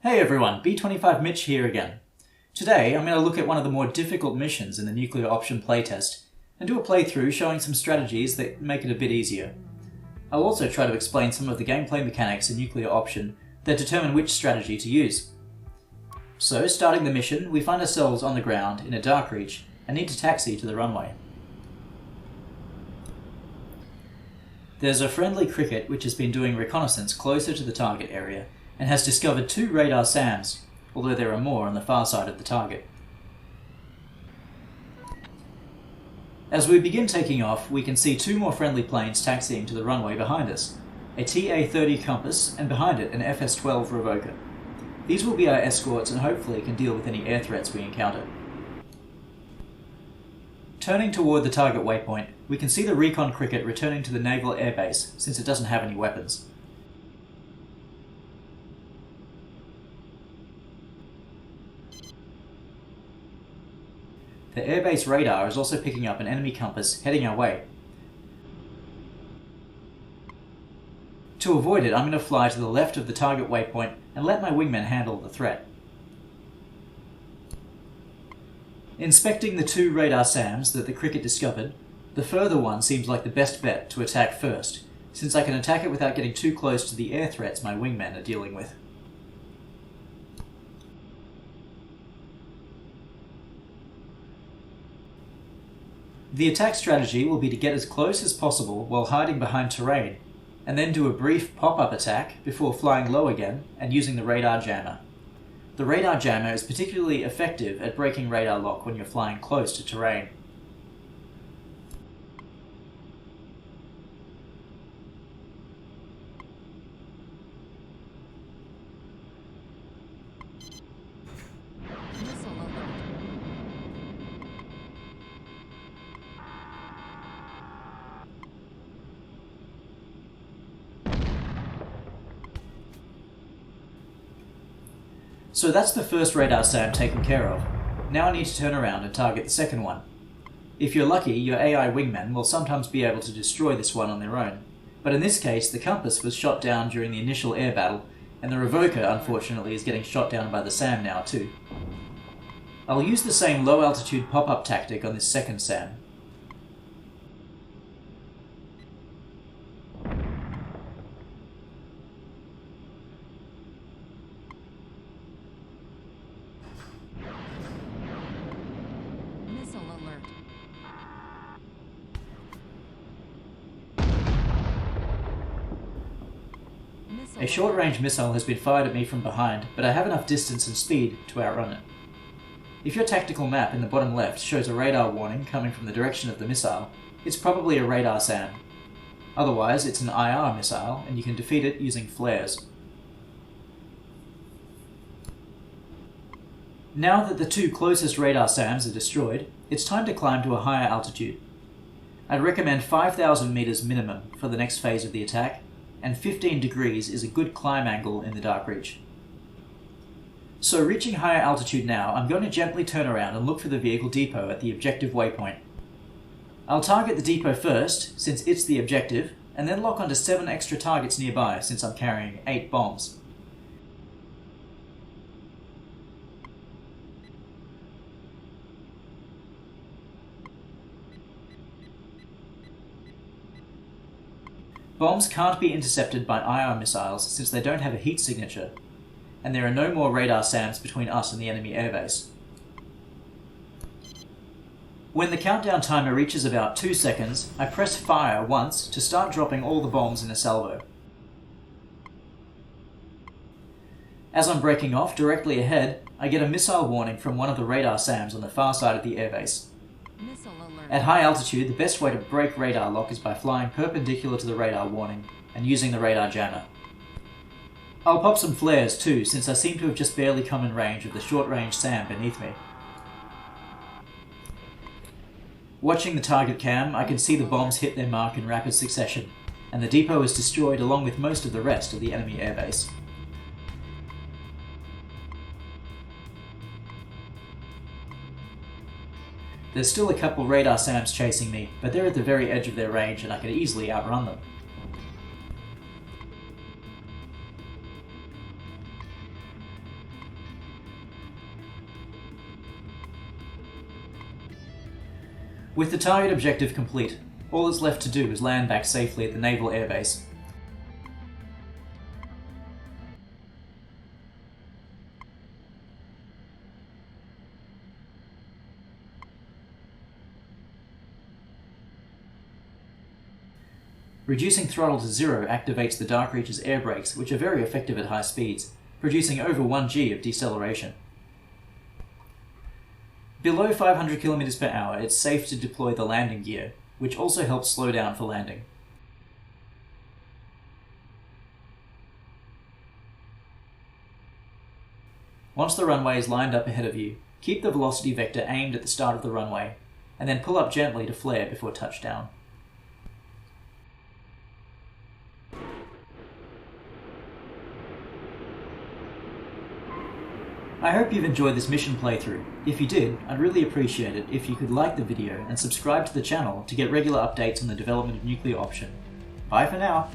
Hey everyone, B25 Mitch here again. Today I'm going to look at one of the more difficult missions in the nuclear option playtest and do a playthrough showing some strategies that make it a bit easier. I'll also try to explain some of the gameplay mechanics in nuclear option that determine which strategy to use. So, starting the mission, we find ourselves on the ground in a dark reach and need to taxi to the runway. There's a friendly cricket which has been doing reconnaissance closer to the target area and has discovered 2 radar SAMs, although there are more on the far side of the target. As we begin taking off, we can see 2 more friendly planes taxiing to the runway behind us, a TA-30 Compass and behind it an FS-12 Revoker. These will be our escorts and hopefully can deal with any air threats we encounter. Turning toward the target waypoint, we can see the recon cricket returning to the naval airbase since it doesn't have any weapons. The airbase radar is also picking up an enemy compass heading our way. To avoid it, I'm going to fly to the left of the target waypoint and let my wingmen handle the threat. Inspecting the 2 radar SAMs that the cricket discovered, the further one seems like the best bet to attack first, since I can attack it without getting too close to the air threats my wingmen are dealing with. The attack strategy will be to get as close as possible while hiding behind terrain, and then do a brief pop-up attack before flying low again and using the radar jammer. The radar jammer is particularly effective at breaking radar lock when you're flying close to terrain. So that's the first radar SAM taken care of. Now I need to turn around and target the second one. If you're lucky, your AI wingmen will sometimes be able to destroy this one on their own, but in this case the Compass was shot down during the initial air battle, and the Revoker unfortunately is getting shot down by the SAM now too. I'll use the same low altitude pop-up tactic on this second SAM. A short-range missile has been fired at me from behind, but I have enough distance and speed to outrun it. If your tactical map in the bottom left shows a radar warning coming from the direction of the missile, it's probably a radar SAM. Otherwise, it's an IR missile, and you can defeat it using flares. Now that the 2 closest radar SAMs are destroyed, it's time to climb to a higher altitude. I'd recommend 5,000 meters minimum for the next phase of the attack, and 15 degrees is a good climb angle in the dark reach. So reaching higher altitude now, I'm going to gently turn around and look for the vehicle depot at the objective waypoint. I'll target the depot first, since it's the objective, and then lock onto 7 extra targets nearby since I'm carrying 8 bombs. Bombs can't be intercepted by IR missiles since they don't have a heat signature, and there are no more radar SAMs between us and the enemy airbase. When the countdown timer reaches about 2 seconds, I press fire once to start dropping all the bombs in a salvo. As I'm breaking off directly ahead, I get a missile warning from one of the radar SAMs on the far side of the airbase. At high altitude, the best way to break radar lock is by flying perpendicular to the radar warning and using the radar jammer. I'll pop some flares too, since I seem to have just barely come in range of the short-range SAM beneath me. Watching the target cam, I can see the bombs hit their mark in rapid succession, and the depot is destroyed along with most of the rest of the enemy airbase. There's still a couple radar SAMs chasing me, but they're at the very edge of their range and I could easily outrun them. With the target objective complete, all that's left to do is land back safely at the Naval Air Base. Reducing throttle to 0 activates the Dark Reacher's air brakes, which are very effective at high speeds, producing over 1 G of deceleration. Below 500 km per hour, it's safe to deploy the landing gear, which also helps slow down for landing. Once the runway is lined up ahead of you, keep the velocity vector aimed at the start of the runway, and then pull up gently to flare before touchdown. I hope you've enjoyed this mission playthrough. If you did, I'd really appreciate it if you could like the video and subscribe to the channel to get regular updates on the development of Nuclear Option. Bye for now!